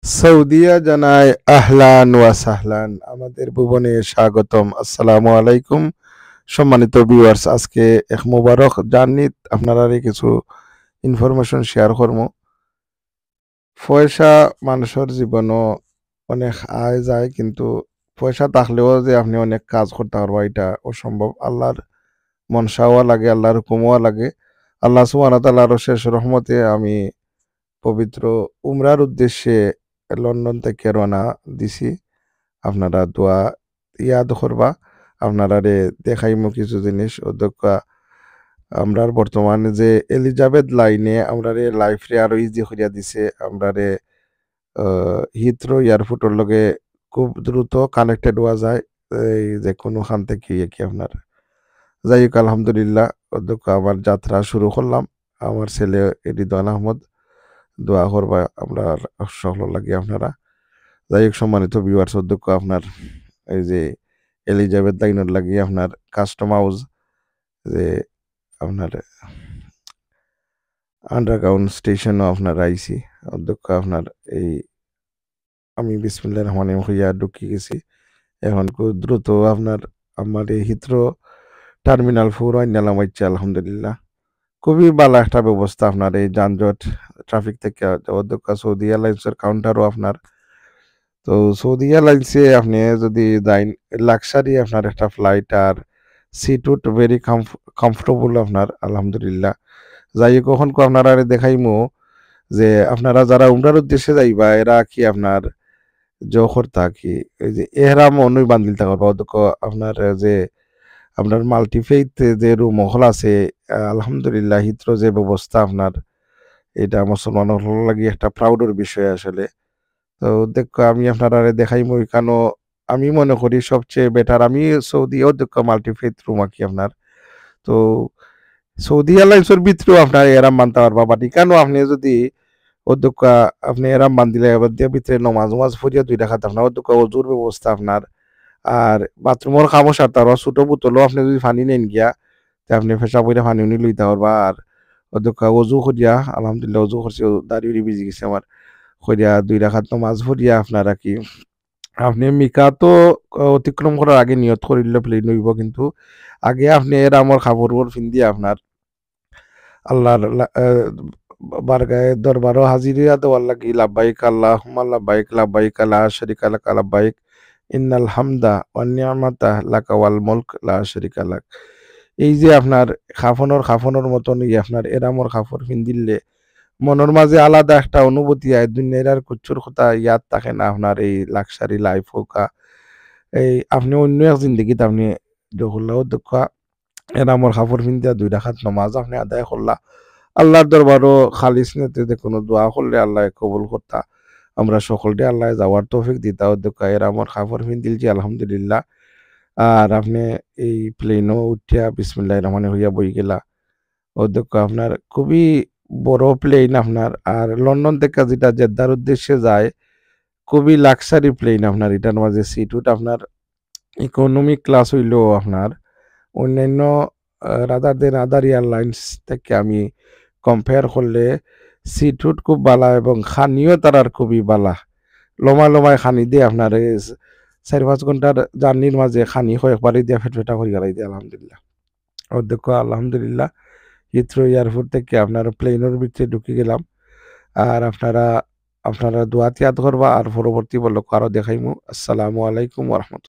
সৌদিয়া জানায় আহলান ওয়া সাহলান, আমাদের ভুবনে স্বাগতম। আসসালামু আলাইকুম সম্মানিত ভিউয়ার্স, আজকে এক মোবারক জার্নি আপনারা কিছু ইনফরমেশন শেয়ার করবো। পয়সা মানুষের জীবনও অনেক আয় যায়, কিন্তু পয়সা থাকলেও যে আপনি অনেক কাজ করতে পারবো এটা অসম্ভব। আল্লাহর মনসাওয়া লাগে, আল্লাহর হুকুমও লাগে। আল্লাহ সুবহানাহু ওয়া তাআলার শেষ রহমতে আমি পবিত্র উমরার উদ্দেশ্যে লন্ডন থেকে রওনা দিছি। আপনারা দোয়া ইয়াদ করবা। আপনারা দেখাইমু কিছু জিনিস অধ্যক্ষ। আমরার বর্তমানে যে এলিজাবেথ লাইনে আমরা লাইফ রে আরো ইজি করিয়া দিছে। আমরা হিথ্রো এয়ারপোর্টের লগে খুব দ্রুত কানেক্টেড হওয়া যায়, এই যে কোনোখান থেকে কি আপনার। যাই হোক, আলহামদুলিল্লাহ অধ্যক্ষ আমার যাত্রা শুরু করলাম। আমার ছেলে রিদওয়ান আহমদ, দোয়া করবা আমরা সকল লাগে আপনারা। যাই হোক, সম্মানিত ভিউয়ার্স, অধ্যক্ষ আপনার এই যে এলিজাবেথ লাইনের লাগিয়ে আপনার কাস্টম হাউস, যে আপনার আন্ডারগ্রাউন্ড স্টেশনও আপনার আইসি। অধ্যক্ষ আপনার এই আমি বিসমিল্লাহির রহমানির রহিম হইয়া ঢুকি গেছি। এখন খুব দ্রুত আপনার আমার এই হিথ্রো টার্মিনাল 4 আইনালাম হচ্ছে আলহামদুলিল্লাহ। খুবই ভালো একটা ব্যবস্থা আপনার এই যানজট ট্রাফিক থেকে। অধ্যক্ষ সৌদি এয়ারলাইন্সের কাউন্টারও আপনার। তো সৌদি এয়ারলাইন্সে আপনি যদি যাইন, লাক্সারি আপনার একটা ফ্লাইট আর সিট উট ভেরি কমফোর্টেবল আপনার আলহামদুলিল্লাহ। যাই হোক, কখন আপনারা দেখাইমু যে আপনারা যারা উমরার উদ্দেশ্যে যাইবা এরা কি আপনার জোহর থাকি এই যে এহরাম অনুই বান্দিল থাকার অধ্যক্ষ আপনার যে আপনার মাল্টিফেইথ যে রুম হল আছে। আলহামদুলিল্লাহ হিথ্রো যে ব্যবস্থা আপনার, এটা মুসলমানের লাগি একটা প্রাউডের বিষয় আসলে। তো দেখো আমি আপনারা দেখাইমু এখানেও আমি মনে করি সবচেয়ে বেটার। আমি সৌদি অধ্যক্ষ মাল্টিফেথ রুম আঁকি আপনার। তো সৌদি এয়ারলাইন্সের ভিতরেও আপনার এরাম মানতে পারবা, বাট এখানেও আপনি যদি অধ্যক্ষ আপনি এরাম বান্ধিলে এবার দিয়ে ভিতরে নমাজ নমাজ ফরিয়া 2 টাকা আপনার অধ্যক্ষ অজুর ব্যবস্থা আপনার। আর বাথরুমের খামো সারতে পারবা, ছোটো বোতলও আপনি যদি পানি নেন গিয়া তে আপনি ফেসা বইরা পানি উনি লইতে পারবা। আর অধ্যক্ষ অজু করিয়া আলহামদুলিল্লাহ অজু করছি, দাঁড়িয়ে ভিজি গেছে আমার। করিয়া 2 রাকাত নামাজ পড়িয়া আপনারা কি আপনি মিকাতো অতিক্রম করার আগে নিয়ত করিলে প্লেন হইব, কিন্তু আগে আপনি আমার কাপড় পিন্দিয়া আপনার আল্লাহর বারগায়ে দরবারও হাজিরিয়া দেওয়ার লাগি লাব্বাইক আল্লাহুম্মা লাব্বাইক লাব্বাইক লা শারিকা লাক লাব্বাইক ইন্নাল হামদা ওয়ান নি'মাতা লাকা ওয়াল মুলক লা শারিকা লাক। এই যে আপনার খাফনের মতন আপনার এরামর কাপড় পিন্দিলে মনের মাঝে আলাদা একটা অনুভূতি আয়। দুনিয়ার আর কুচ্ছুর কথা ইয়াদ থাকে না আপনার এই লাক্সারি লাইফ হোকা। এই আপনি অন্য এক জিন্দগিতে আপনি জহুল্লাহ দক্ষ এনামর কাপড় পিন্দিয়া 2 রাকাত নামাজ আপনি আদায় করলা। আল্লাহর দরবারও খালিস নিয়তে যে কোনো দোয়া করলে আল্লাহ কবুল করতা। আমরা সকলকে আল্লাহ যাওয়ার তৌফিক দিতা। অধ্যক্ষ এরামর কাপড় পিন্দিল জি আলহামদুলিল্লাহ। আর আপনি এই প্লেনও উঠিয়া বিসমিল্লাহির রহমানির হইয়া বই গেলা। অধ্যক্ষ আপনার খুবই বড় প্লেন আপনার। আর লন্ডন থেকে যেটা জেদ্দার উদ্দেশ্যে যায় খুবই লাক্সারি প্লেন আপনার। এটার মাঝে সিট উট আপনার ইকোনমিক ক্লাস হইলেও আপনার অন্যান্য রাদার দেন আদার এয়ারলাইন্স থেকে আমি কম্পেয়ার করলে সিট উট খুব বালা এবং খানিও তারার খুবই বালা। লমায় খানি দিয়ে আপনার 4-5 ঘন্টার জার্নির মাঝে খানি কয়েকবারই দিয়ে ফেটফেটা করে গেলাই দিয়ে আলহামদুলিল্লাহ। অধ্যক্ষ আলহামদুলিল্লাহ হিথ্রো এয়ারপোর্ট থেকে আপনার প্লেনের ভিতরে ঢুকে গেলাম। আর আপনারা দোয়াত ইয়াদ করবা। আর পরবর্তী বলক আরো দেখাইমু। আসসালামু আলাইকুম ওয়া রাহমাতুল্লাহ।